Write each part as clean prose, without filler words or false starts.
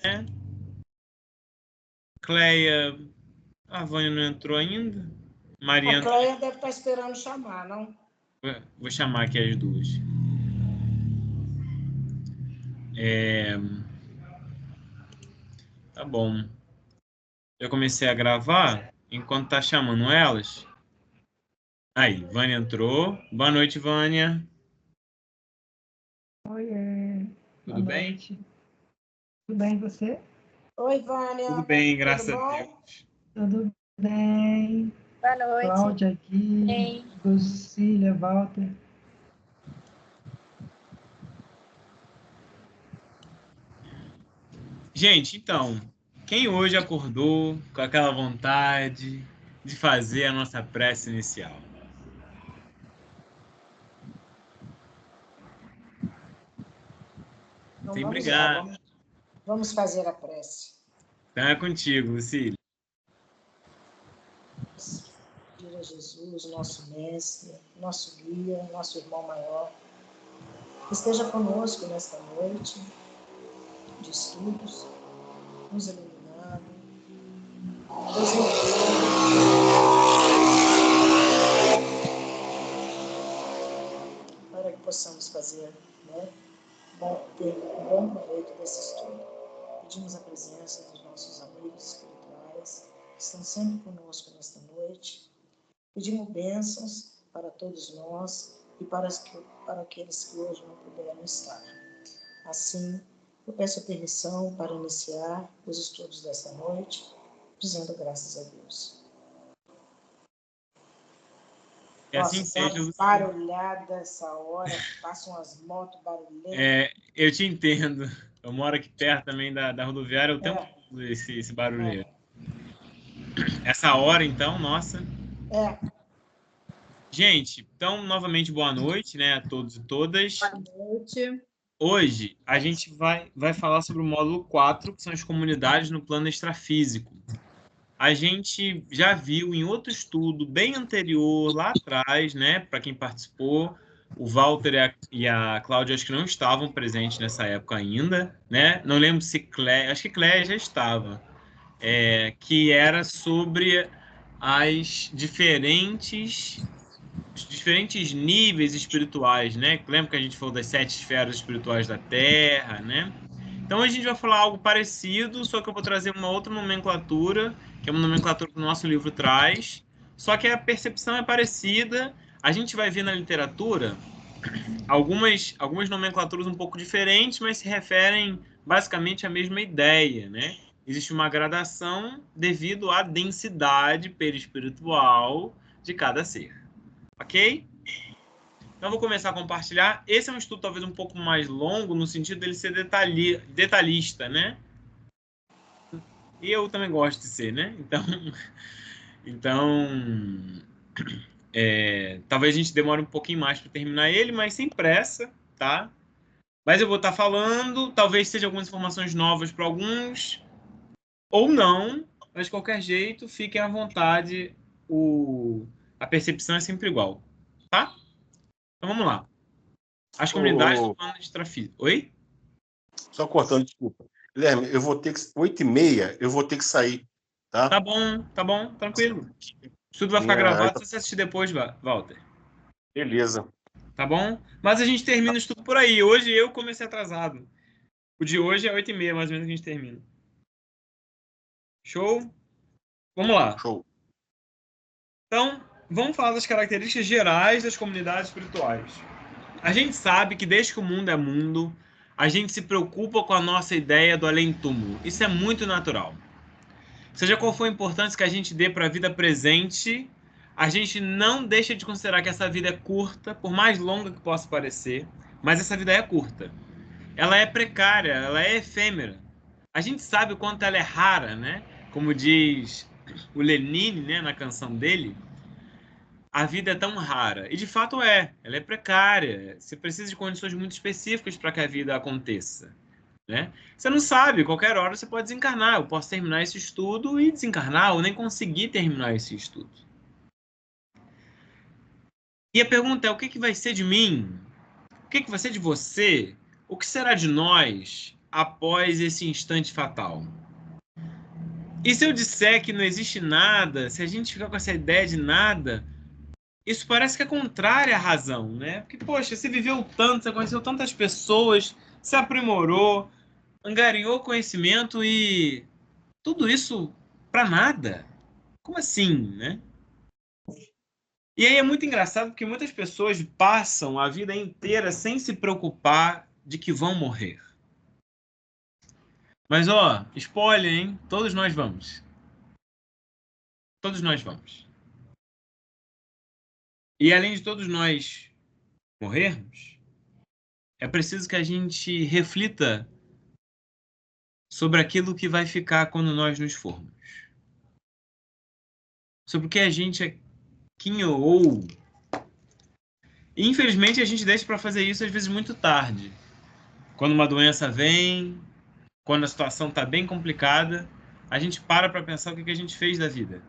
né? Cleia, a Vânia não entrou ainda. Mariana. A Cleia deve estar esperando chamar, não? Vou chamar aqui as duas. Tá bom. Eu comecei a gravar enquanto tá chamando elas. Aí, Vânia entrou. Boa noite, Vânia. Oiê. Tudo bem? Tudo bem, você? Oi, Vânia. Tudo bem, graças a Deus. Tudo bem. Boa noite. Cláudia aqui, Bem. Lucília, Walter. Gente, então, quem hoje acordou com aquela vontade de fazer a nossa prece inicial? Então, Sem vamos brigar. lá, vamos fazer a prece. Então é contigo, Lucília. Pedir a Jesus, nosso mestre, nosso guia, nosso irmão maior, que esteja conosco nesta noite de estudos, nos iluminando, nos para que possamos fazer, né, ter um bom proveito desse estudo. Pedimos a presença dos nossos amigos espirituais, que estão sempre conosco nesta noite. Pedimos bênçãos para todos nós e para aqueles que hoje não puderam estar. Assim, eu peço a permissão para iniciar os estudos desta noite, dizendo graças a Deus. Assim Nossa, seja, tá Lucília. barulhada essa hora, passam as motos barulhentas. Eu te entendo. Eu moro aqui perto também da rodoviária, o tempo todo esse barulho. Essa hora, então, nossa. Gente, então, novamente, boa noite, né, a todos e todas. Boa noite. Hoje, a gente vai falar sobre o módulo 4, que são as comunidades no plano extrafísico. A gente já viu em outro estudo bem anterior, lá atrás, né, para quem participou, o Walter e a Cláudia acho que não estavam presentes nessa época ainda, né? Não lembro se Cléia, acho que Cléia já estava, que era sobre os diferentes níveis espirituais, né? Lembra que a gente falou das 7 esferas espirituais da Terra, né? Então a gente vai falar algo parecido, só que eu vou trazer uma outra nomenclatura, que é uma nomenclatura que o nosso livro traz, só que a percepção é parecida. A gente vai ver na literatura algumas nomenclaturas um pouco diferentes, mas se referem basicamente à mesma ideia, né? Existe uma gradação devido à densidade perispiritual de cada ser. Ok? Então, eu vou começar a compartilhar. Esse é um estudo talvez um pouco mais longo, no sentido dele ser detalhista, né? E eu também gosto de ser, né? Então talvez a gente demore um pouquinho mais para terminar ele, mas sem pressa, tá? Mas eu vou estar falando, talvez seja algumas informações novas para alguns, ou não, mas de qualquer jeito, fiquem à vontade, a percepção é sempre igual, tá? Então vamos lá. As comunidades do plano extrafísico. Oi? Só cortando, desculpa. Guilherme, eu vou ter que... 8h30, eu vou ter que sair, tá? Tá bom, tranquilo. O estudo vai ficar gravado se você assistir depois, Walter. Beleza. Tá bom? Mas a gente termina o estudo por aí. Hoje eu comecei atrasado. O de hoje é 8h30, mais ou menos, que a gente termina. Show? Vamos lá. Show. Então, vamos falar das características gerais das comunidades espirituais. A gente sabe que desde que o mundo é mundo, a gente se preocupa com a nossa ideia do além-túmulo. Isso é muito natural. Seja qual for a importância que a gente dê para a vida presente, a gente não deixa de considerar que essa vida é curta, por mais longa que possa parecer, mas essa vida é curta. Ela é precária, ela é efêmera. A gente sabe o quanto ela é rara, né? Como diz o Lenine, né, na canção dele, a vida é tão rara. E de fato ela é precária. Você precisa de condições muito específicas para que a vida aconteça, né? Você não sabe, qualquer hora você pode desencarnar. Eu posso terminar esse estudo e desencarnar, ou nem conseguir terminar esse estudo. E a pergunta é, o que vai ser de mim? O que vai ser de você? O que será de nós após esse instante fatal? E se eu disser que não existe nada, se a gente ficar com essa ideia de nada, isso parece que é contrário à razão, né? Porque, poxa, você viveu tanto, você conheceu tantas pessoas, se aprimorou, angariou conhecimento e tudo isso para nada. Como assim, né? E aí é muito engraçado porque muitas pessoas passam a vida inteira sem se preocupar de que vão morrer. Mas, ó, spoiler, hein? Todos nós vamos. Todos nós vamos. E além de todos nós morrermos, é preciso que a gente reflita sobre aquilo que vai ficar quando nós nos formos. Sobre o que a gente é ou... E, infelizmente, a gente deixa para fazer isso às vezes muito tarde. Quando uma doença vem, quando a situação está bem complicada, a gente para pensar o que a gente fez da vida.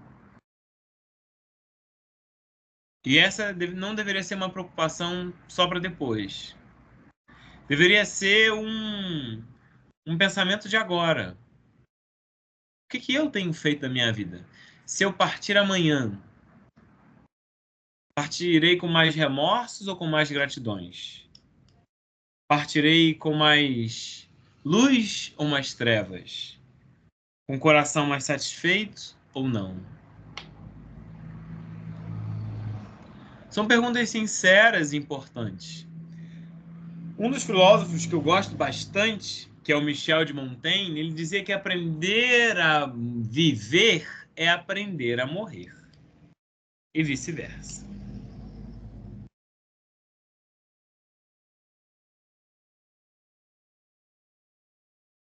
E essa não deveria ser uma preocupação só para depois. Deveria ser um pensamento de agora. O que eu tenho feito da minha vida? Se eu partir amanhã, partirei com mais remorsos ou com mais gratidões? Partirei com mais luz ou mais trevas? Com o coração mais satisfeito ou não? São perguntas sinceras e importantes. Um dos filósofos que eu gosto bastante, que é o Michel de Montaigne, ele dizia que aprender a viver é aprender a morrer. E vice-versa.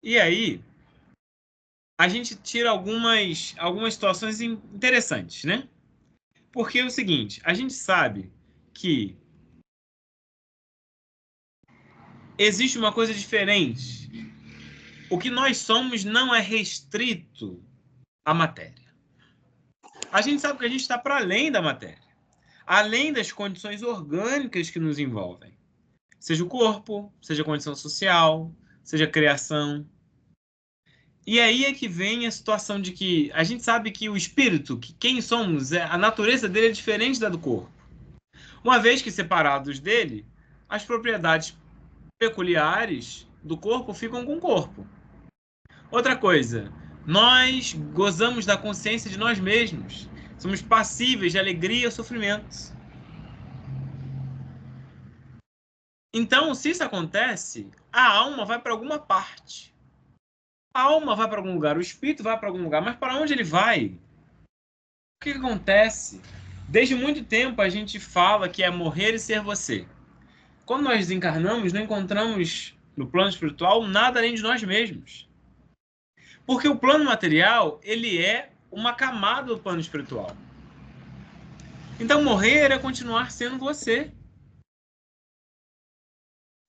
E aí, a gente tira algumas situações interessantes, né? Porque é o seguinte, a gente sabe que existe uma coisa diferente. O que nós somos não é restrito à matéria. A gente sabe que a gente está para além da matéria, além das condições orgânicas que nos envolvem. Seja o corpo, seja a condição social, seja a criação. E aí é que vem a situação de que a gente sabe que o espírito, que quem somos, a natureza dele é diferente da do corpo. Uma vez que separados dele, as propriedades peculiares do corpo ficam com o corpo. Outra coisa, nós gozamos da consciência de nós mesmos. Somos passíveis de alegria ou sofrimento. Então, se isso acontece, a alma vai para alguma parte. A alma vai para algum lugar, o espírito vai para algum lugar, mas para onde ele vai? O que acontece? Desde muito tempo a gente fala que é morrer e ser você. Quando nós desencarnamos, não encontramos no plano espiritual nada além de nós mesmos. Porque o plano material, ele é uma camada do plano espiritual. Então, morrer é continuar sendo você.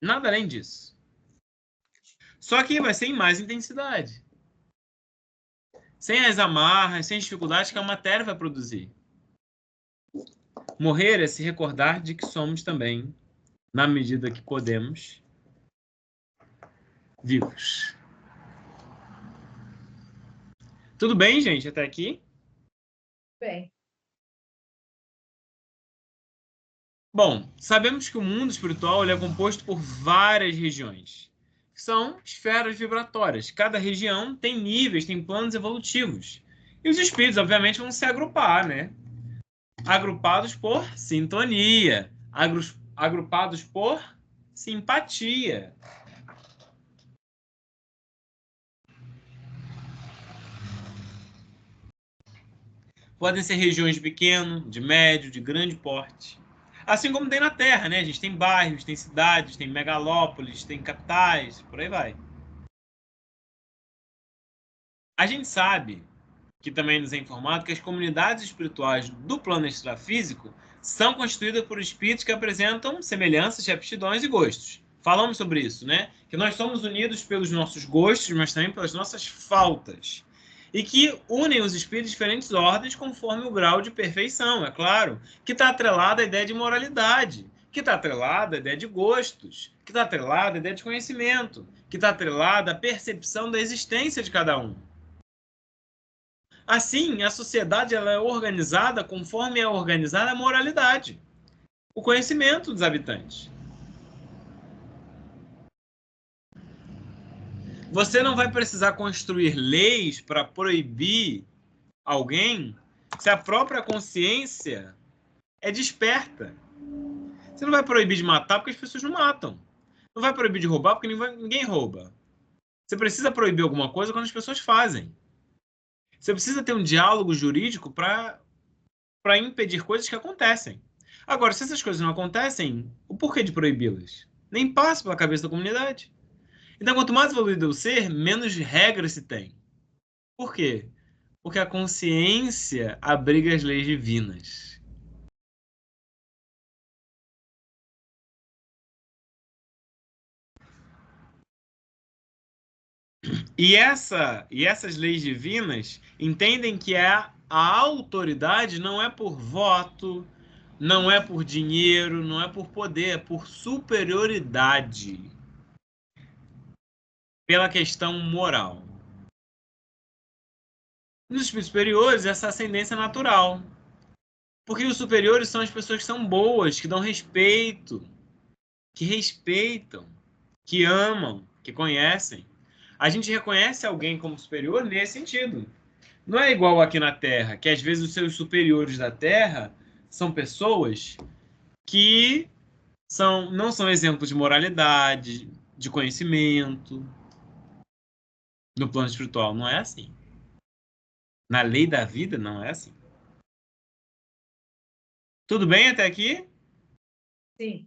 Nada além disso. Só que vai ser em mais intensidade. Sem as amarras, sem as dificuldades que a matéria vai produzir. Morrer é se recordar de que somos também, na medida que podemos, vivos. Tudo bem, gente, até aqui? Bem. Bom, sabemos que o mundo espiritual ele é composto por várias regiões, que são esferas vibratórias. Cada região tem níveis, tem planos evolutivos. E os espíritos, obviamente, vão se agrupar, né? Agrupados por sintonia, agrupados por simpatia. Podem ser regiões de pequeno, de médio, de grande porte. Assim como tem na Terra, né? A gente tem bairros, tem cidades, tem megalópolis, tem capitais, por aí vai. A gente sabe, que também nos é informado, que as comunidades espirituais do plano extrafísico são constituídas por espíritos que apresentam semelhanças de aptidões e gostos. Falamos sobre isso, né? Que nós somos unidos pelos nossos gostos, mas também pelas nossas faltas. E que unem os espíritos de diferentes ordens conforme o grau de perfeição, é claro. Que está atrelada à ideia de moralidade, que está atrelada à ideia de gostos, que está atrelada à ideia de conhecimento, que está atrelada à percepção da existência de cada um. Assim, a sociedade ela é organizada conforme é organizada a moralidade, o conhecimento dos habitantes. Você não vai precisar construir leis para proibir alguém se a própria consciência é desperta. Você não vai proibir de matar porque as pessoas não matam. Não vai proibir de roubar porque ninguém rouba. Você precisa proibir alguma coisa quando as pessoas fazem. Você precisa ter um diálogo jurídico para impedir coisas que acontecem. Agora, se essas coisas não acontecem, o porquê de proibi-las? Nem passa pela cabeça da comunidade. Então, quanto mais evoluído o ser, menos regras se tem. Por quê? Porque a consciência abriga as leis divinas. E essas leis divinas entendem que a autoridade não é por voto, não é por dinheiro, não é por poder, é por superioridade. Pela questão moral. Nos espíritos superiores, essa ascendência é natural. Porque os superiores são as pessoas que são boas, que dão respeito, que respeitam, que amam, que conhecem. A gente reconhece alguém como superior nesse sentido. Não é igual aqui na Terra, que às vezes os seus superiores da Terra são pessoas que não são exemplos de moralidade, de conhecimento. No plano espiritual não é assim. Na lei da vida não é assim. Tudo bem até aqui? Sim.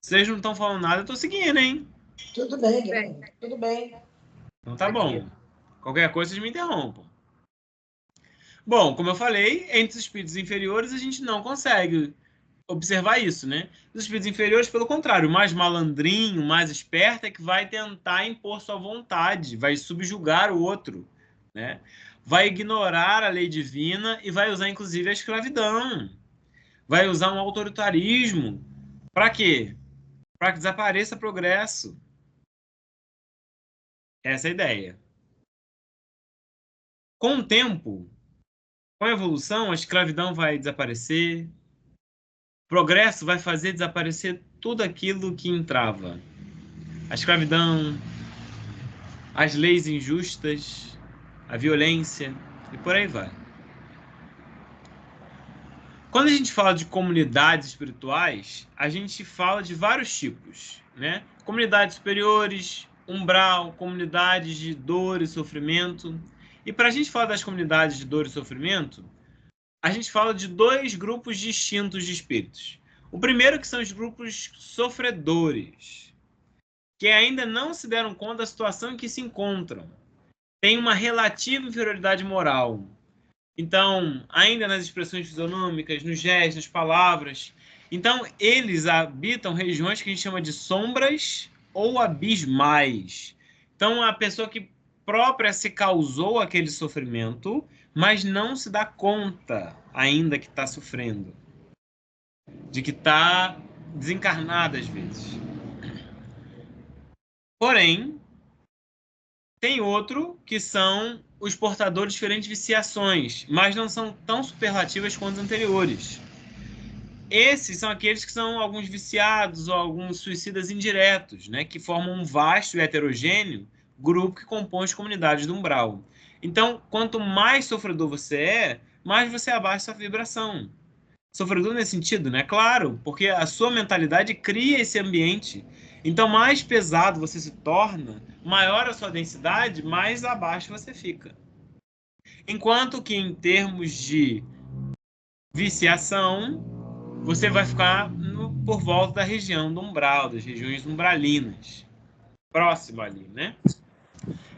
Vocês não estão falando nada, eu estou seguindo, hein? Tudo bem, Guilherme. Tudo bem. Então tá bom. Qualquer coisa vocês me interrompam. Bom, como eu falei, entre os espíritos inferiores a gente não consegue observar isso, né? Os espíritos inferiores, pelo contrário, o mais malandrinho, o mais esperto é que vai tentar impor sua vontade, vai subjugar o outro, né? Vai ignorar a lei divina e vai usar, inclusive, a escravidão. Vai usar um autoritarismo. Para quê? Para que desapareça progresso. Essa é a ideia. Com o tempo, com a evolução, a escravidão vai desaparecer. O progresso vai fazer desaparecer tudo aquilo que entrava. A escravidão, as leis injustas, a violência e por aí vai. Quando a gente fala de comunidades espirituais, a gente fala de vários tipos, né? Comunidades superiores, umbral, comunidades de dor e sofrimento. E para a gente falar das comunidades de dor e sofrimento, a gente fala de dois grupos distintos de espíritos. O primeiro que são os grupos sofredores, que ainda não se deram conta da situação em que se encontram. Tem uma relativa inferioridade moral. Então, ainda nas expressões fisionômicas, nos gestos, nas palavras. Então, eles habitam regiões que a gente chama de sombras ou abismais. Então, a pessoa que própria se causou aquele sofrimento, mas não se dá conta ainda que está sofrendo. De que está desencarnada às vezes. Porém, tem outro que são os portadores de diferentes viciações, mas não são tão superlativas quanto os anteriores. Esses são aqueles que são alguns viciados ou alguns suicidas indiretos, né, que formam um vasto e heterogêneo grupo que compõe as comunidades do umbral. Então, quanto mais sofredor você é, mais você abaixa sua vibração. Sofredor nesse sentido, né? Claro, porque a sua mentalidade cria esse ambiente. Então, mais pesado você se torna, maior a sua densidade, mais abaixo você fica. Enquanto que, em termos de viciação, você vai ficar por volta da região do umbral, das regiões umbralinas. Próximo ali, né?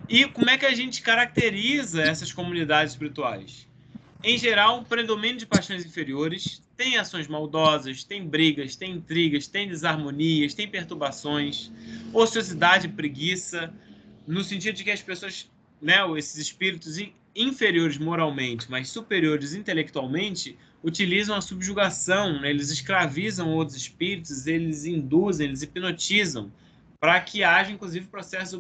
E como é que a gente caracteriza essas comunidades espirituais? Em geral, um predomínio de paixões inferiores, tem ações maldosas, tem brigas, tem intrigas, tem desarmonias, tem perturbações, ociosidade e preguiça, no sentido de que as pessoas, né, esses espíritos inferiores moralmente, mas superiores intelectualmente, utilizam a subjugação, né, eles escravizam outros espíritos, eles induzem, eles hipnotizam para que haja, inclusive, processos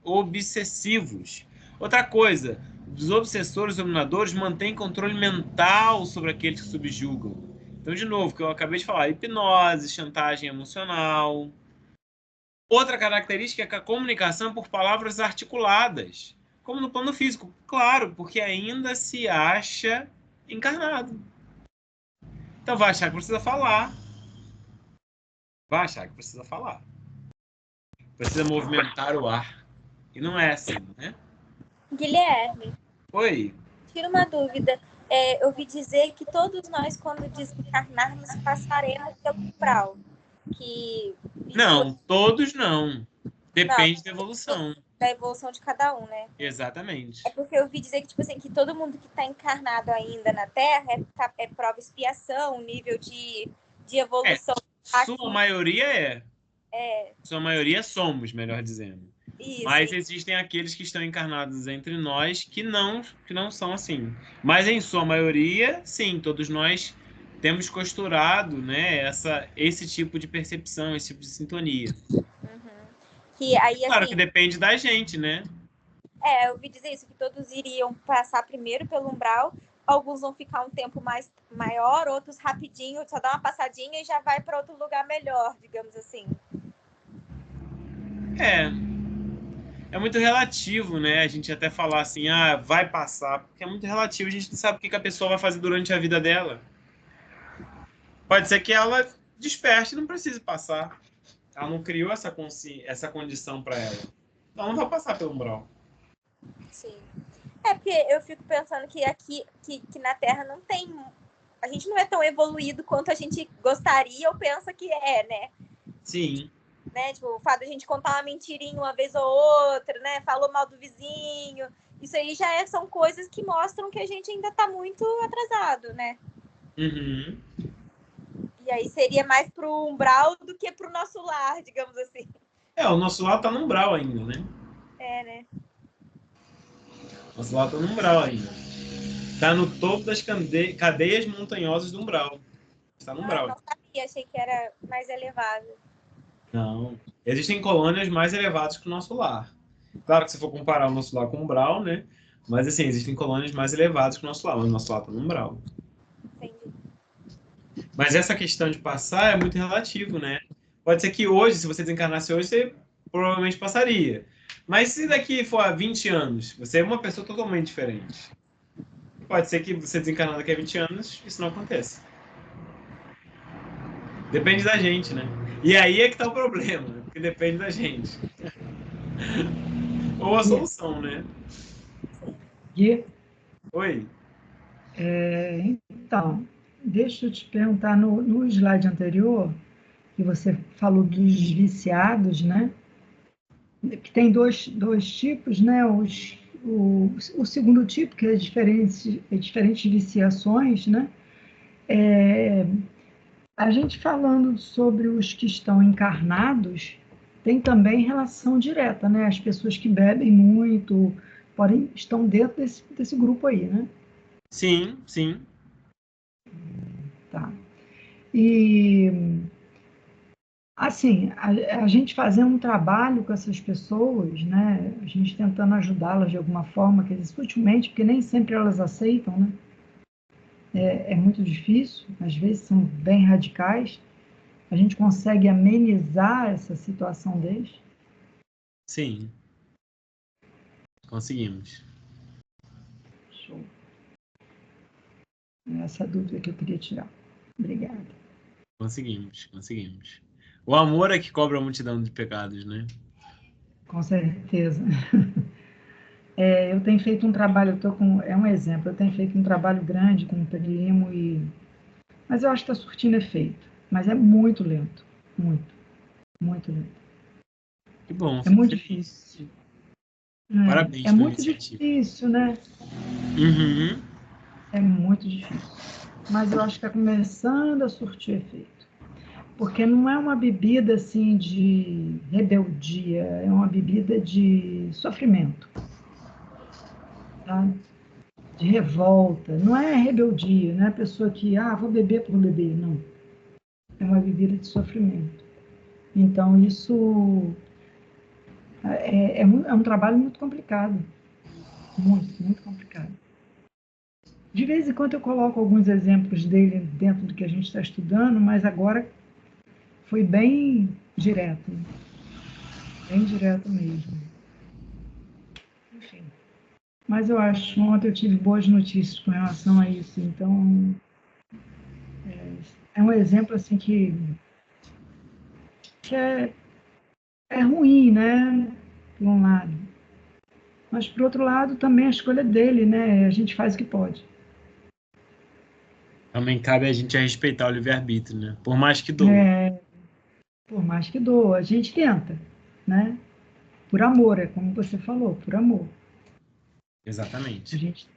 obsessivos. Outra coisa, os obsessores dominadores mantêm controle mental sobre aqueles que subjugam. Então, de novo, que eu acabei de falar, hipnose, chantagem emocional. Outra característica é que a comunicação é por palavras articuladas, como no plano físico. Claro, porque ainda se acha encarnado. Então vai achar que precisa falar. Vai achar que precisa falar. Precisa movimentar o ar. E não é assim, né? Guilherme, Oi. tira uma dúvida. Eu ouvi dizer que todos nós, quando desencarnarmos, passaremos pelo umbral. Que Não, todos não. Depende da evolução. Da evolução de cada um, né? Exatamente. É porque eu ouvi dizer que, tipo assim, que todo mundo que está encarnado ainda na Terra é prova expiação, nível de evolução. Sua maioria é. Sua maioria somos, melhor dizendo. Isso. Mas existem aqueles que estão encarnados entre nós que não são assim. Mas em sua maioria, sim, todos nós temos costurado, né, esse tipo de percepção, esse tipo de sintonia. Que aí, claro assim, que depende da gente, né? Eu ouvi dizer isso, que todos iriam passar primeiro pelo umbral, alguns vão ficar um tempo maior, outros rapidinho, só dá uma passadinha e já vai para outro lugar melhor, digamos assim. É muito relativo, né? A gente até falar assim, vai passar, porque é muito relativo, a gente não sabe o que a pessoa vai fazer durante a vida dela. Pode ser que ela desperte e não precise passar. Ela não criou essa condição para ela. Então não vai passar pelo umbral. Sim. Porque eu fico pensando que aqui, que na Terra não tem... A gente não é tão evoluído quanto a gente gostaria ou pensa que é, né? Sim. Né? Tipo, o fato de a gente contar uma mentirinha uma vez ou outra, né? Falou mal do vizinho. Isso aí já são coisas que mostram que a gente ainda está muito atrasado, né? Uhum. E aí seria mais pro umbral do que pro nosso lar, digamos assim. O nosso lar tá no umbral ainda, né? Né? Nosso lar tá no umbral ainda. Tá no topo das cadeias montanhosas do umbral. Está no umbral. Não sabia, achei que era mais elevado. Não. Existem colônias mais elevadas que o nosso lar. Claro que se for comparar o nosso lar com o umbral, né? Mas assim, existem colônias mais elevadas que o nosso lar. Mas o nosso lar tá no umbral. Entendi. Mas essa questão de passar é muito relativo, né? Pode ser que hoje, se você desencarnasse hoje, você provavelmente passaria. Mas se daqui for há 20 anos, você é uma pessoa totalmente diferente. Pode ser que você desencarnar daqui a 20 anos, isso não aconteça. Depende da gente, né? E aí é que tá o problema, porque depende da gente. Ou a solução, né? Gui, Oi. então, deixa eu te perguntar, no slide anterior, que você falou dos viciados, né? Que tem dois tipos, né? O segundo tipo, que é diferentes viciações, né? A gente falando sobre os que estão encarnados, tem também relação direta, né? As pessoas que bebem muito, estão dentro desse grupo aí, né? Sim, sim. Tá. E, assim, a gente fazendo um trabalho com essas pessoas, né? A gente tentando ajudá-las de alguma forma, quer dizer, sutilmente, porque nem sempre elas aceitam, né? É muito difícil, às vezes são bem radicais. A gente consegue amenizar essa situação deles? Sim. Conseguimos. Show. Essa dúvida que eu queria tirar. Obrigada. Conseguimos. O amor é que cobra a multidão de pecados, né? Com certeza. Eu tenho feito um trabalho, é um exemplo, eu tenho feito um trabalho grande com o primo, mas eu acho que está surtindo efeito. Mas é muito lento. Muito lento. Que bom. É muito feliz. difícil. Parabéns É pela muito iniciativa. difícil, né? Uhum. É muito difícil. Mas eu acho que está começando a surtir efeito. Porque não é uma bebida assim de rebeldia, é uma bebida de sofrimento, tá? De revolta. Não é rebeldia, não é a pessoa que, vou beber por beber, não. É uma bebida de sofrimento. Então, isso É um trabalho muito complicado. Muito complicado. De vez em quando eu coloco alguns exemplos dele dentro do que a gente está estudando, mas agora foi bem direto. Bem direto mesmo. Enfim. Mas eu acho, ontem eu tive boas notícias com relação a isso. Então, é um exemplo assim que é ruim, né? Por um lado. Mas, por outro lado, também a escolha dele, né? A gente faz o que pode. Também cabe a gente a respeitar o livre-arbítrio, né? Por mais que doa. Por mais que doa, a gente tenta, né? Por amor, é como você falou, por amor. Exatamente.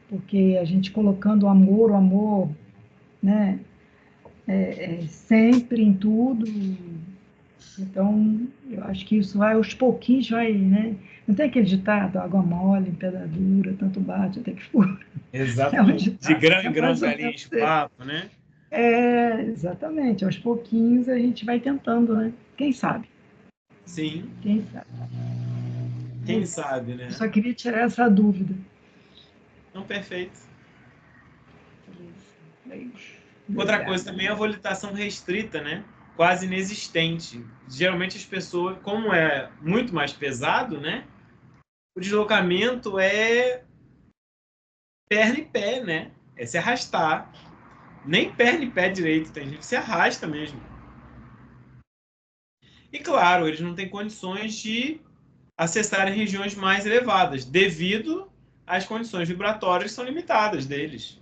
Porque a gente colocando o amor, né? Sempre em tudo. Então, eu acho que isso vai aos pouquinhos, né? Não tem aquele ditado, água mole, em pedra dura, tanto bate até que fura. Exatamente. De grão em grão mais ou galinha menos enche o papo, né? Exatamente. Aos pouquinhos a gente vai tentando, né? Quem sabe? Sim. Quem sabe? Quem sabe, né? Eu só queria tirar essa dúvida. Não, perfeito. Beijo. Outra coisa também é a volitação restrita, né? Quase inexistente. Geralmente as pessoas, como é muito mais pesado, né? O deslocamento é perna e pé, né? É se arrastar. Nem perna e pé direito, tem gente que se arrasta mesmo. E claro, eles não têm condições de acessar regiões mais elevadas, devido às condições vibratórias que são limitadas deles.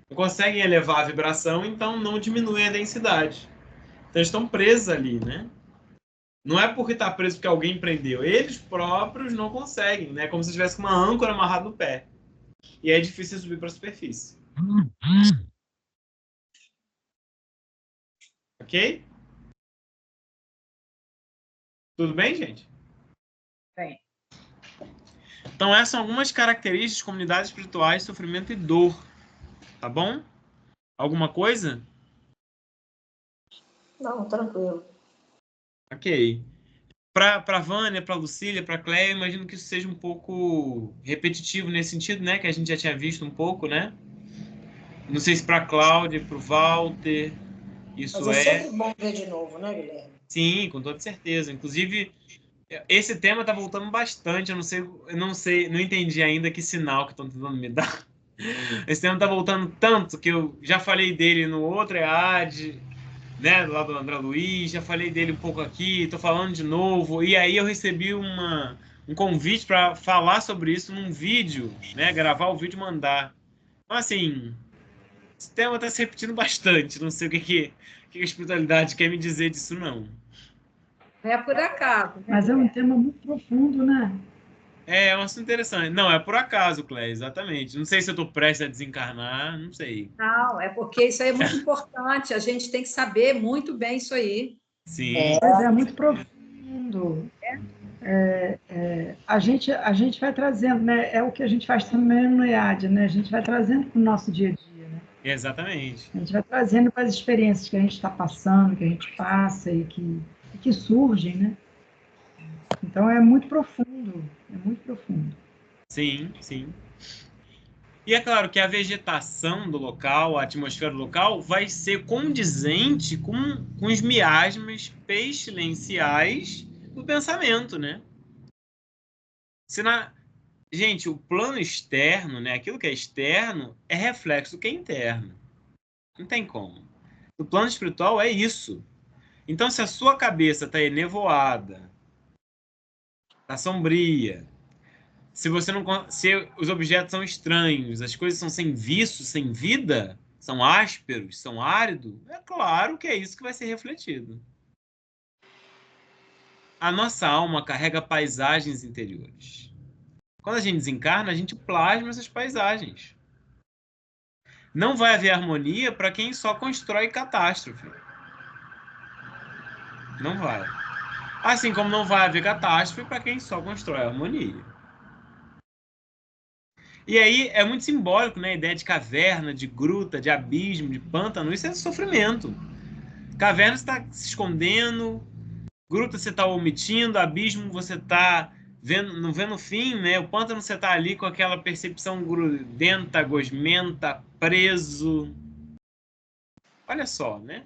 Não conseguem elevar a vibração, então não diminuem a densidade. Então eles estão presos ali, né? Não é porque está preso porque alguém prendeu. Eles próprios não conseguem, né? Como se tivesse uma âncora amarrada no pé. E é difícil subir para a superfície. Ok? Tudo bem, gente? Bem. Então, essas são algumas características de comunidades espirituais, sofrimento e dor. Tá bom? Alguma coisa? Não, tranquilo. Ok. Para Vânia, para Lucília, para Cléia, eu imagino que isso seja um pouco repetitivo nesse sentido, né? Que a gente já tinha visto um pouco, né? Não sei se para Cláudia, para o Walter, isso Mas é sempre bom ver de novo, né, Guilherme? Sim, com toda certeza. Inclusive, esse tema está voltando bastante. Eu não entendi ainda que sinal que estão tentando me dar. Esse tema está voltando tanto que eu já falei dele no outro EAD, né, lá do André Luiz, já falei dele um pouco aqui, estou falando de novo. E aí eu recebi um convite para falar sobre isso num vídeo, né, gravar o vídeo e mandar. Então, assim, esse tema está se repetindo bastante. Não sei que a espiritualidade quer me dizer disso, não. Não é por acaso. Né? Mas é um tema muito profundo, né? É um assunto interessante. Não, é por acaso, Cléia, exatamente. Não sei se eu estou prestes a desencarnar, não sei. Não, é porque isso aí é muito importante. A gente tem que saber muito bem isso aí. Sim. Mas é muito profundo. A gente vai trazendo, né? É o que a gente faz também no IAD, né? A gente vai trazendo para o nosso dia a dia, né? Exatamente. A gente vai trazendo para as experiências que a gente está passando, que a gente passa e que surgem, né? Então é muito profundo, é muito profundo. Sim, sim. E é claro que a vegetação do local, a atmosfera do local, vai ser condizente com os miasmas pestilenciais do pensamento, né? Gente, o plano externo, né? Aquilo que é externo é reflexo do que é interno. Não tem como. O plano espiritual é isso. Então, se a sua cabeça está enevoada, está sombria, se os objetos são estranhos, as coisas são sem viço, sem vida, são ásperos, são áridos, é claro que é isso que vai ser refletido. A nossa alma carrega paisagens interiores. Quando a gente desencarna, a gente plasma essas paisagens. Não vai haver harmonia para quem só constrói catástrofe. Não vai. Assim como não vai haver catástrofe para quem só constrói harmonia. E aí é muito simbólico, né? A ideia de caverna, de gruta, de abismo, de pântano, isso é sofrimento. Caverna está se escondendo, Gruta você está omitindo, abismo você está não vendo o fim, né? O pântano você está ali com aquela percepção grudenta, gosmenta, preso. Olha só, né?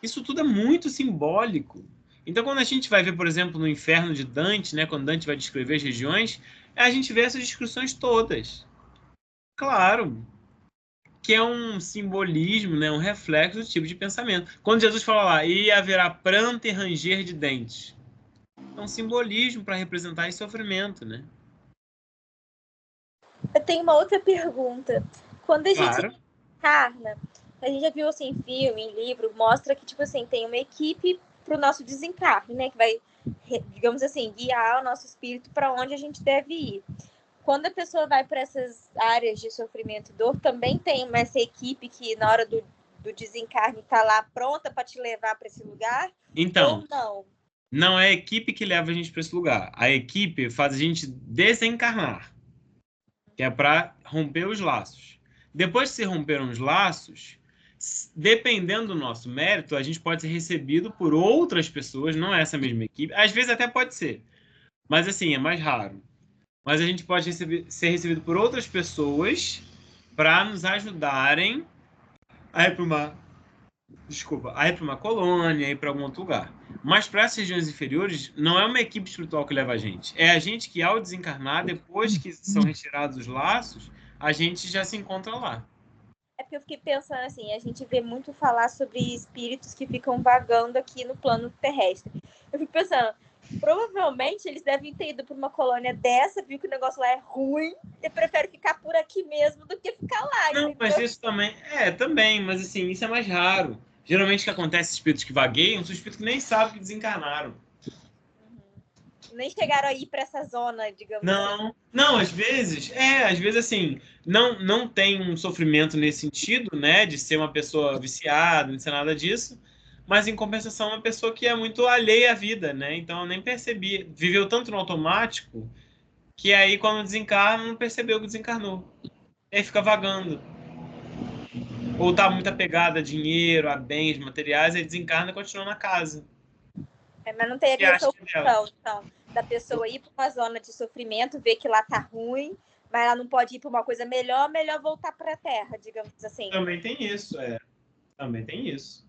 Isso tudo é muito simbólico. Então, quando a gente vai ver, por exemplo, no Inferno de Dante, né, quando Dante vai descrever as regiões, a gente vê essas descrições todas. Claro que é um simbolismo, né, um reflexo do tipo de pensamento. Quando Jesus fala lá, e haverá pranto e ranger de dentes, é um simbolismo para representar esse sofrimento, né? Eu tenho uma outra pergunta. Quando a gente Claro. encarna, a gente já viu assim, em filme, em livro, mostra que, tipo assim, tem uma equipe para o nosso desencarne, né? Que vai, digamos assim, guiar o nosso espírito para onde a gente deve ir. Quando a pessoa vai para essas áreas de sofrimento e dor, também tem essa equipe que na hora do desencarne está lá pronta para te levar para esse lugar? Então, ou não? Não é a equipe que leva a gente para esse lugar. A equipe faz a gente desencarnar, que é para romper os laços. Depois que se romperam os laços, dependendo do nosso mérito, a gente pode ser recebido por outras pessoas, não é essa mesma equipe. Às vezes até pode ser, mas assim, é mais raro. Mas a gente pode ser recebido por outras pessoas para nos ajudarem a ir para uma colônia, ir para algum outro lugar. Mas para as regiões inferiores, não é uma equipe espiritual que leva a gente. É a gente que, ao desencarnar, depois que são retirados os laços, a gente já se encontra lá. É porque eu fiquei pensando assim, a gente vê muito falar sobre espíritos que ficam vagando aqui no plano terrestre. Eu fico pensando, provavelmente eles devem ter ido para uma colônia dessa, viu que o negócio lá é ruim, e prefere ficar por aqui mesmo do que ficar lá. Não, entendeu? mas isso também... também, mas assim, isso é mais raro. Geralmente o que acontece, espíritos que vagueiam, são espíritos que nem sabem que desencarnaram. Nem chegaram a ir para essa zona, digamos assim. Não, às vezes assim, não tem um sofrimento nesse sentido, né, de ser uma pessoa viciada, não ser nada disso, mas em compensação uma pessoa que é muito alheia à vida, né, então eu nem percebi, viveu tanto no automático, que aí quando desencarna não percebeu que desencarnou, e aí fica vagando. Ou tá muito apegado a dinheiro, a bens materiais, aí desencarna e continua na casa. Mas não E teria acha essa que é dela. opção, então, da pessoa ir para uma zona de sofrimento, ver que lá tá ruim, mas ela não pode ir para uma coisa melhor voltar para a Terra, digamos assim. Também tem isso, também tem isso.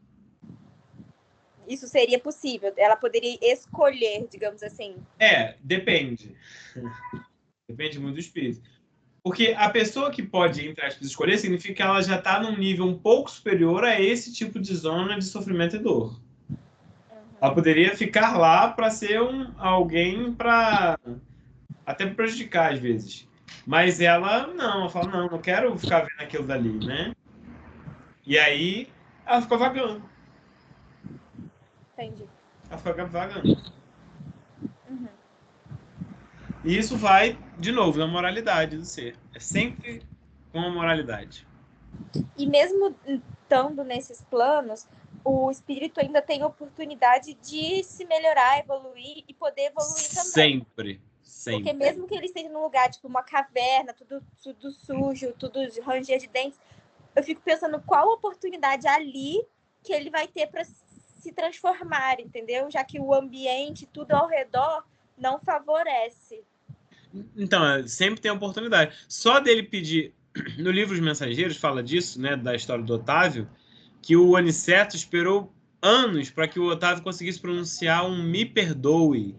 Isso seria possível, ela poderia escolher, digamos assim. Depende. Depende muito do espírito. Porque a pessoa que pode, entre aspas, escolher, significa que ela já está num nível um pouco superior a esse tipo de zona de sofrimento e dor. Ela poderia ficar lá para ser alguém para até prejudicar às vezes. Mas ela fala, não quero ficar vendo aquilo dali, né? E aí ela fica vagando. Entendi. Ela fica vagando. E isso vai, de novo, na moralidade do ser. É sempre com a moralidade. E mesmo estando nesses planos, o espírito ainda tem oportunidade de se melhorar, evoluir e poder evoluir também. Sempre. Porque mesmo que ele esteja num lugar, tipo uma caverna, tudo sujo, tudo ranger de dentes, eu fico pensando qual oportunidade ali que ele vai ter para se transformar, entendeu? Já que o ambiente, tudo ao redor, não favorece. Então, sempre tem oportunidade. Só dele pedir... No livro Os Mensageiros fala disso, né, da história do Otávio, que o Aniceto esperou anos para que o Otávio conseguisse pronunciar um me perdoe.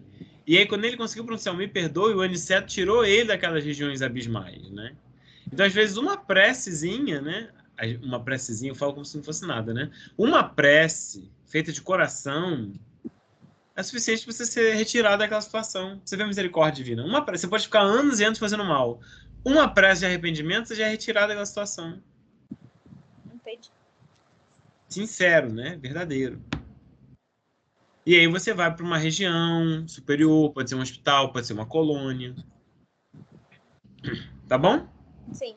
E aí, quando ele conseguiu pronunciar um me perdoe, o Aniceto tirou ele daquelas regiões abismais, né? Então, às vezes, uma precezinha, né? Uma precezinha, eu falo como se não fosse nada, né? Uma prece feita de coração é suficiente para você ser retirado daquela situação. Você vê a misericórdia divina. Você pode ficar anos e anos fazendo mal. Uma prece de arrependimento, você já é retirado daquela situação. Entendi. Sincero, né? Verdadeiro. E aí você vai para uma região superior, pode ser um hospital, pode ser uma colônia. Tá bom? Sim.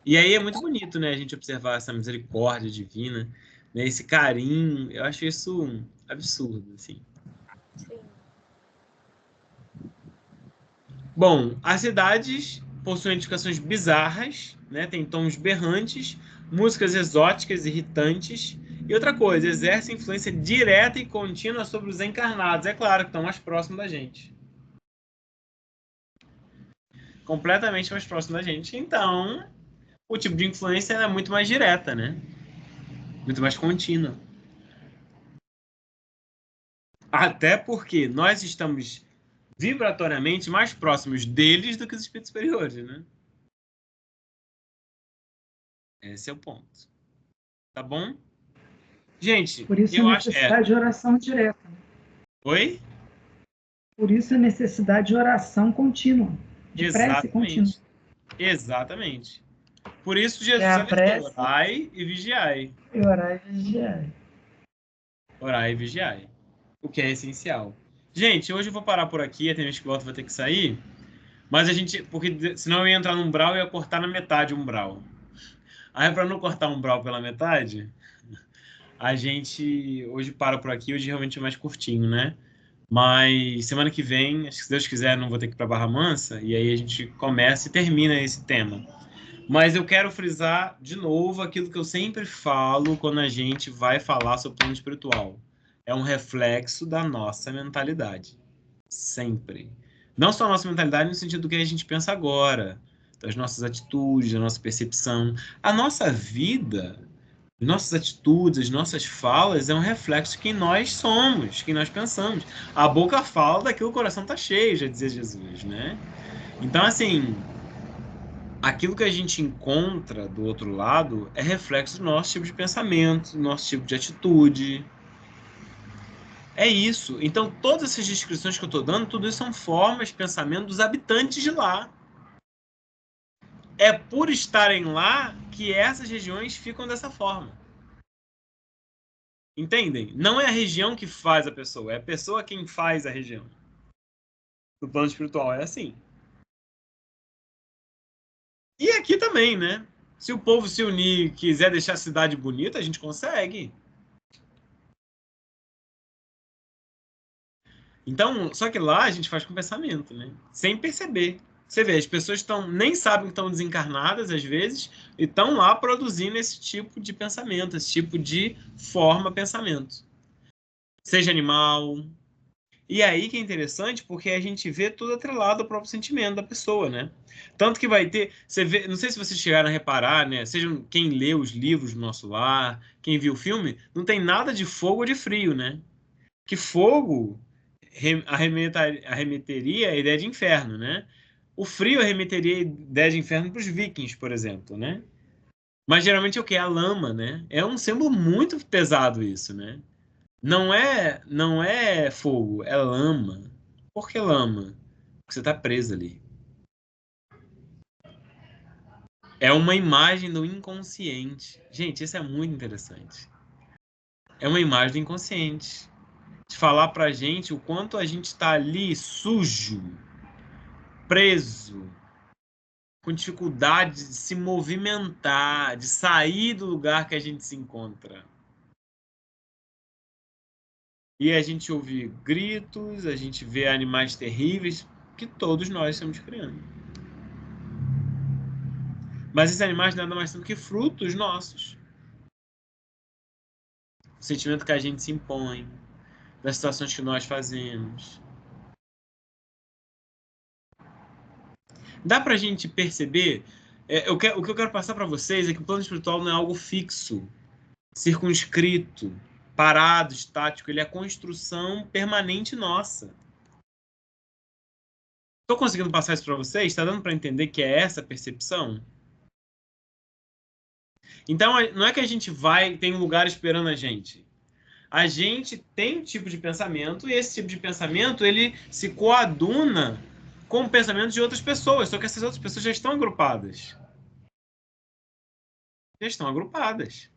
E aí é muito bonito, né? A gente observar essa misericórdia divina, né? Esse carinho. Eu acho isso absurdo, assim. Sim. Bom, as cidades possuem edificações bizarras, né? Tem tons berrantes, músicas exóticas, irritantes E outra coisa, exerce influência direta e contínua sobre os encarnados. É claro que estão mais próximos da gente. Completamente mais próximos da gente. Então, o tipo de influência é muito mais direta, né? Muito mais contínua. Até porque nós estamos vibratoriamente mais próximos deles do que os espíritos superiores, né? Esse é o ponto. Tá bom? Gente, Por isso eu a acho... necessidade de oração direta. Oi? Por isso a necessidade de oração contínua, de prece contínua. Exatamente. Por isso É Jesus a alertou, prece orai e vigiai. e orar e vigiar. Orai e vigiai. O que é essencial. Gente, hoje eu vou parar por aqui, tem gente que volta vai ter que sair. Mas a gente... Porque senão eu ia entrar num umbral e ia cortar na metade o umbral. Aí, para não cortar um umbral pela metade, a gente hoje para por aqui. Hoje realmente é mais curtinho, né? Mas semana que vem, acho que se Deus quiser, não vou ter que ir para Barra Mansa. E aí a gente começa e termina esse tema. Mas eu quero frisar de novo aquilo que eu sempre falo quando a gente vai falar sobre o plano espiritual. É um reflexo da nossa mentalidade. Sempre. Não só a nossa mentalidade no sentido do que a gente pensa agora, das nossas atitudes, da nossa percepção. A nossa vida, as nossas atitudes, as nossas falas é um reflexo de quem nós somos, quem nós pensamos. A boca fala daquilo que o coração está cheio, já dizia Jesus, né? Então, assim, aquilo que a gente encontra do outro lado é reflexo do nosso tipo de pensamento, do nosso tipo de atitude. É isso. Então, todas essas descrições que eu estou dando, tudo isso são formas de pensamento dos habitantes de lá. É por estarem lá que essas regiões ficam dessa forma. Entendem? Não é a região que faz a pessoa, é a pessoa quem faz a região. No plano espiritual é assim. E aqui também, né? Se o povo se unir e quiser deixar a cidade bonita, a gente consegue. Então, só que lá a gente faz com pensamento, né? Sem perceber. Você vê, as pessoas nem sabem que estão desencarnadas, às vezes, e estão lá produzindo esse tipo de pensamento, esse tipo de pensamento. Seja animal. E aí que é interessante, porque a gente vê tudo atrelado ao próprio sentimento da pessoa, né? Tanto que vai ter... Você vê, não sei se vocês chegaram a reparar, né? Seja quem lê os livros do Nosso Lar, quem viu o filme, não tem nada de fogo ou de frio, né? Que fogo arremeteria a ideia de inferno, né? O frio arremeteria a ideia de inferno para os vikings, por exemplo, né? Mas geralmente é o que? A lama, né? É um símbolo muito pesado isso, né? Não é fogo, é lama. Por que lama? Porque você está preso ali. É uma imagem do inconsciente. Gente, isso é muito interessante. É uma imagem do inconsciente. De falar pra gente o quanto a gente está ali sujo, preso, com dificuldade de se movimentar, de sair do lugar que a gente se encontra. E a gente ouve gritos, a gente vê animais terríveis que todos nós estamos criando. Mas esses animais nada mais são do que frutos nossos. O sentimento que a gente se impõe, das situações que nós fazemos. Dá pra gente perceber... o que eu quero passar para vocês é que o plano espiritual não é algo fixo, circunscrito, parado, estático. Ele é a construção permanente nossa. Estou conseguindo passar isso para vocês? Está dando para entender que é essa a percepção? Então, não é que a gente tem um lugar esperando a gente. A gente tem um tipo de pensamento e esse tipo de pensamento ele se coaduna com o pensamento de outras pessoas, só que essas outras pessoas já estão agrupadas. Já estão agrupadas.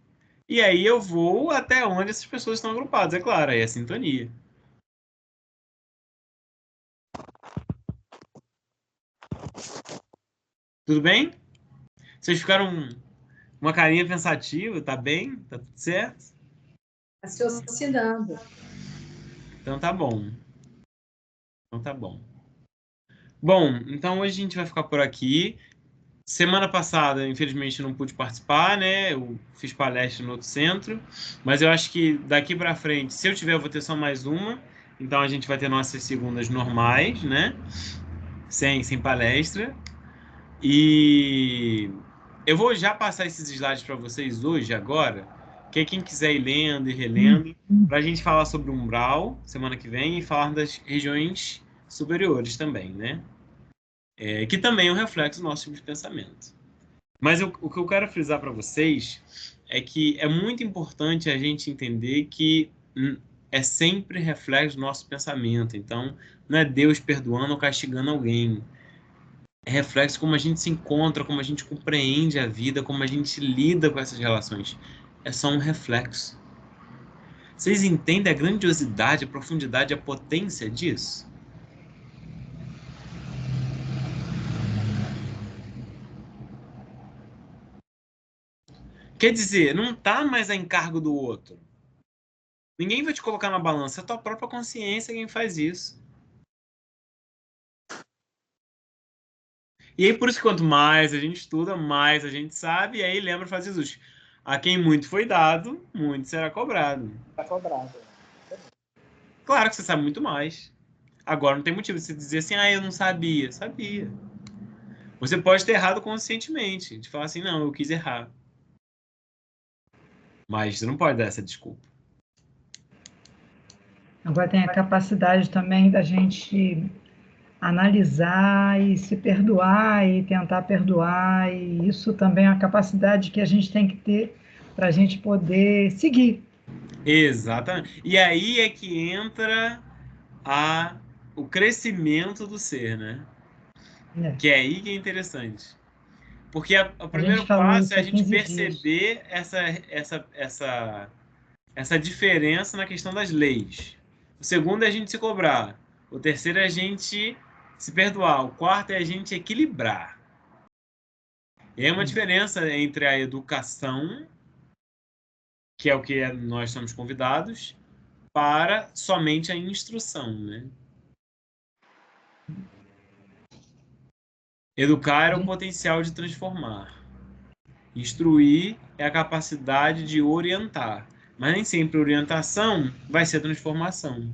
E aí eu vou até onde essas pessoas estão agrupadas, é claro, aí é a sintonia. Tudo bem? Vocês ficaram uma carinha pensativa, tá bem? Tá tudo certo? Raciocinando. Então tá bom. Então tá bom. Bom, então hoje a gente vai ficar por aqui. Semana passada, infelizmente, não pude participar, né? Eu fiz palestra no outro centro, mas eu acho que daqui para frente, se eu tiver, eu vou ter só mais uma. Então a gente vai ter nossas segundas normais, né? Sem palestra. E eu vou já passar esses slides para vocês hoje, agora, que quem quiser ir lendo e relendo, para a gente falar sobre o umbral semana que vem e falar das regiões superiores também, né? Que também é um reflexo do nosso tipo de pensamento. Mas o que eu quero frisar para vocês é que é muito importante a gente entender que é sempre reflexo do nosso pensamento. Então, não é Deus perdoando ou castigando alguém. É reflexo de como a gente se encontra, como a gente compreende a vida, como a gente lida com essas relações. É só um reflexo. Vocês entendem a grandiosidade, a profundidade, a potência disso? Quer dizer, não está mais a encargo do outro. Ninguém vai te colocar na balança, é a tua própria consciência quem faz isso. E aí, por isso, quanto mais a gente estuda, mais a gente sabe, e aí lembra e faz Jesus. A quem muito foi dado, muito será cobrado. Está cobrado. Claro que você sabe muito mais. Agora não tem motivo de você dizer assim, eu não sabia. Sabia. Você pode ter errado conscientemente, de falar assim, não, eu quis errar. Mas você não pode dar essa desculpa. Agora tem a capacidade também da gente analisar e se perdoar e tentar perdoar, e isso também é uma capacidade que a gente tem que ter para a gente poder seguir. Exatamente. E aí é que entra o crescimento do ser, né? Que é aí que é interessante. Porque o primeiro passo é a gente perceber essa diferença na questão das leis. O segundo é a gente se cobrar. O terceiro é a gente se perdoar. O quarto é a gente equilibrar. E é uma diferença entre a educação, que é o que nós somos convidados, para somente a instrução, né? Educar é o potencial de transformar. Instruir é a capacidade de orientar. Mas nem sempre orientação vai ser transformação.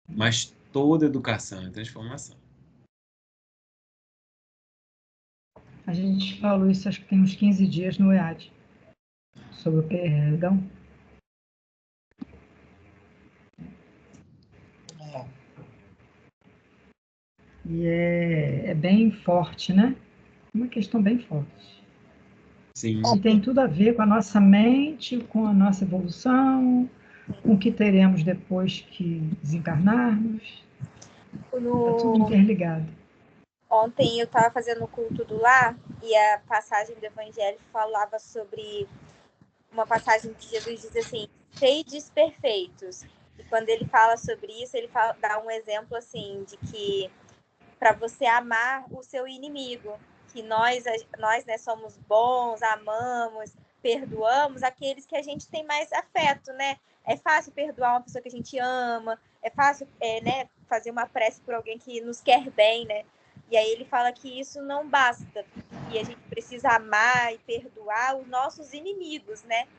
Mas toda educação é transformação. A gente falou isso, acho que tem uns 15 dias no EAD, sobre o perdão. E é bem forte, né? Uma questão bem forte. Sim. E tem tudo a ver com a nossa mente, com a nossa evolução, com o que teremos depois que desencarnarmos. Está tudo interligado. Ontem eu estava fazendo o culto do lar e a passagem do Evangelho falava sobre uma passagem que Jesus diz assim, sedes perfeitos. E quando ele fala sobre isso, ele dá um exemplo assim de que para você amar o seu inimigo, que nós né, somos bons, amamos, perdoamos aqueles que a gente tem mais afeto, né? É fácil perdoar uma pessoa que a gente ama, é fácil né, fazer uma prece por alguém que nos quer bem, né? E aí ele fala que isso não basta, que a gente precisa amar e perdoar os nossos inimigos, né?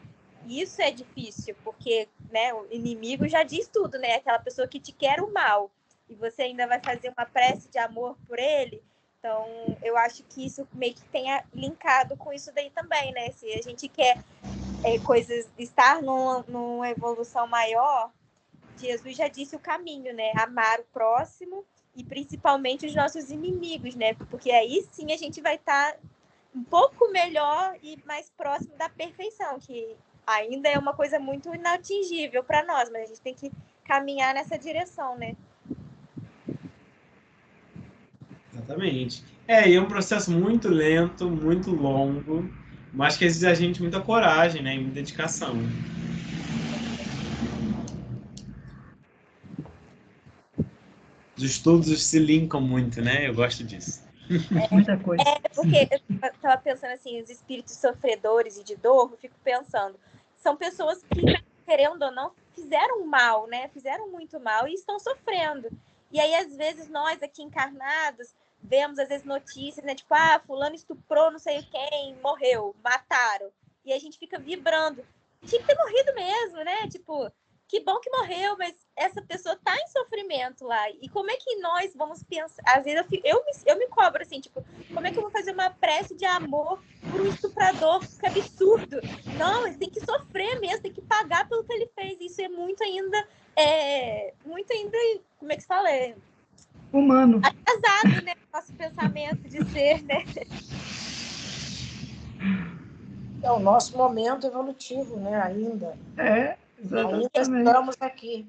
E isso é difícil, porque né, o inimigo já diz tudo, né? Aquela pessoa que te quer o mal e você ainda vai fazer uma prece de amor por ele. Então, eu acho que isso meio que tenha linkado com isso daí também, né? Se a gente quer estar numa evolução maior, Jesus já disse o caminho, né? Amar o próximo e principalmente os nossos inimigos, né? Porque aí sim a gente vai estar um pouco melhor e mais próximo da perfeição, que ainda é uma coisa muito inatingível para nós, mas a gente tem que caminhar nessa direção, né? Exatamente. E é um processo muito lento, muito longo, mas que exige a gente muita coragem, né, e muita dedicação. Os estudos se linkam muito, né? Eu gosto disso. Muita coisa. Porque eu estava pensando assim, os espíritos sofredores e de dor, eu fico pensando, são pessoas que, querendo ou não, fizeram mal, né? Fizeram muito mal e estão sofrendo. E aí, às vezes, nós aqui encarnados, vemos, às vezes, notícias, né? Tipo, fulano estuprou não sei quem, morreu, mataram. E a gente fica vibrando. Tinha que ter morrido mesmo, né? Tipo, que bom que morreu, mas essa pessoa tá em sofrimento lá. E como é que nós vamos pensar? Às vezes eu me cobro assim, tipo, como é que eu vou fazer uma prece de amor por um estuprador? Que absurdo! Não, ele tem que sofrer mesmo, tem que pagar pelo que ele fez. Isso é muito ainda, como é que se fala? Humano. Atrasado, né? Nosso pensamento de ser, né? É o nosso momento evolutivo, né? Ainda Exatamente. estamos aqui.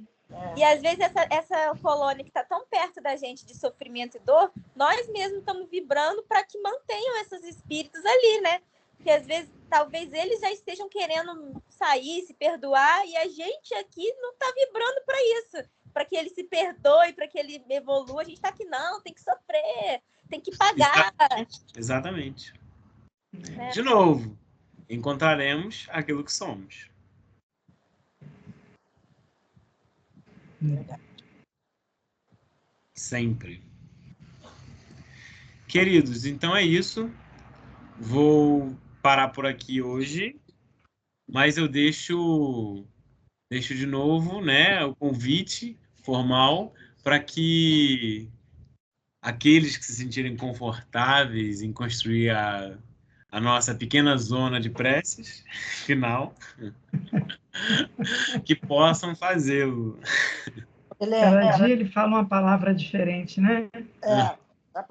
E às vezes essa colônia que está tão perto da gente de sofrimento e dor, nós mesmos estamos vibrando para que mantenham esses espíritos ali, né? Porque às vezes, talvez eles já estejam querendo sair, se perdoar, e a gente aqui não está vibrando para isso, para que ele se perdoe, para que ele evolua. A gente está aqui, não, tem que sofrer, tem que pagar. Exatamente. De novo, encontraremos aquilo que somos. Sempre. Queridos, então é isso. Vou parar por aqui hoje, mas eu deixo de novo, né, o convite formal para que aqueles que se sentirem confortáveis em construir a nossa pequena zona de preces final, que possam fazê-lo. Cada dia ele fala uma palavra diferente, né?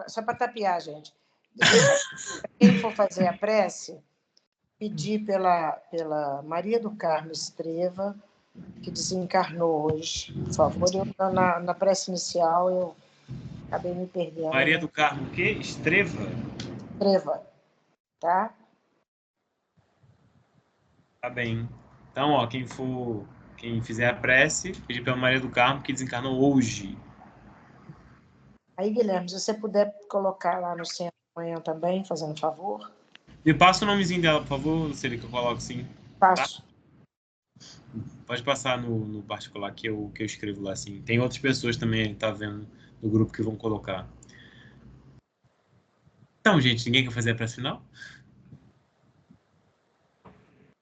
Só para tapear, gente. Deixa quem for fazer a prece, pedir pela Maria do Carmo Estreva, que desencarnou hoje, por favor. Na prece inicial, eu acabei me perdendo. Maria do Carmo o quê? Estreva? Estreva, tá? Tá bem. Então, ó, quem fizer a prece, pedir pela Maria do Carmo, que desencarnou hoje. Aí, Guilherme, se você puder colocar lá no centro amanhã também, fazendo favor. Me passa o nomezinho dela, por favor, Lucília, que eu coloco sim. Passo. Tá? Pode passar no particular que eu escrevo lá, sim. Tem outras pessoas também, tá vendo, do grupo que vão colocar. Então, gente, ninguém quer fazer a prece final?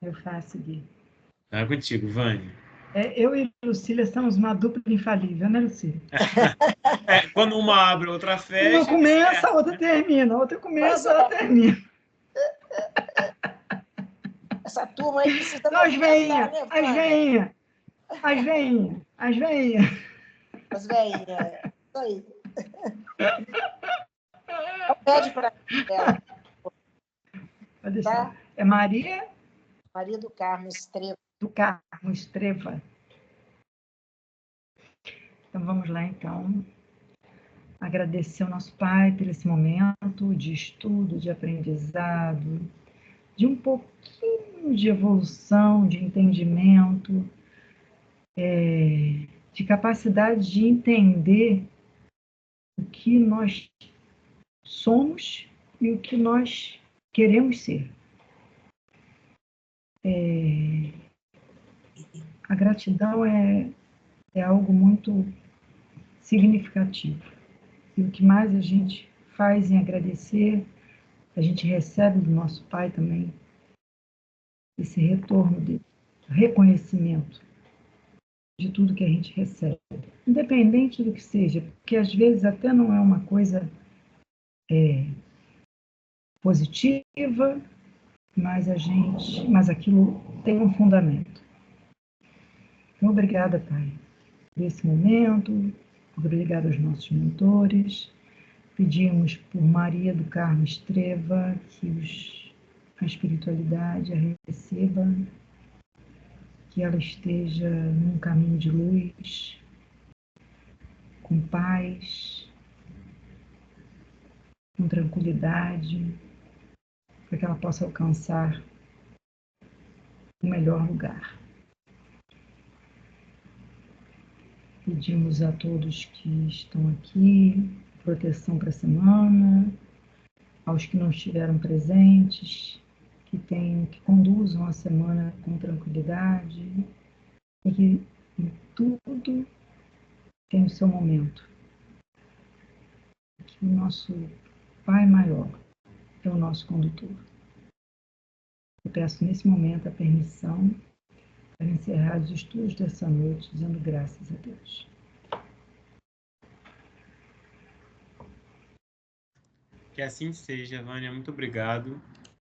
Eu faço, Gui. É contigo, Vânia. Eu e Lucília somos uma dupla infalível, né, Lucília? Quando uma abre, outra fecha. Uma começa, a outra termina. A outra começa, a outra termina. Essa turma aí precisa... As veinhas, as veinhas. As veinhas, as veinhas. As veinhas, isso aí. Pede para ela. Pode deixar. Tá? É Maria? Maria do Carmo Estreva. Do Carmo Estreva. Então, vamos lá, então. Agradecer ao nosso Pai por esse momento de estudo, de aprendizado, de um pouquinho de evolução, de entendimento, de capacidade de entender o que nós somos e o que nós queremos ser. A gratidão é algo muito significativo. E o que mais a gente faz em agradecer, a gente recebe do nosso Pai também esse retorno de reconhecimento de tudo que a gente recebe, independente do que seja, porque às vezes até não é uma coisa positiva, mas aquilo tem um fundamento. Então, obrigada, Pai, por esse momento, obrigada aos nossos mentores. Pedimos por Maria do Carmo Estreva que a espiritualidade a receba, que ela esteja num caminho de luz, com paz, com tranquilidade, para que ela possa alcançar o melhor lugar. Pedimos a todos que estão aqui proteção para a semana, aos que não estiveram presentes, que conduzam a semana com tranquilidade e que em tudo tem o seu momento. o nosso Pai maior é o nosso condutor. Eu peço nesse momento a permissão para encerrar os estudos dessa noite, dizendo graças a Deus. Que assim seja, Vânia. Muito obrigado.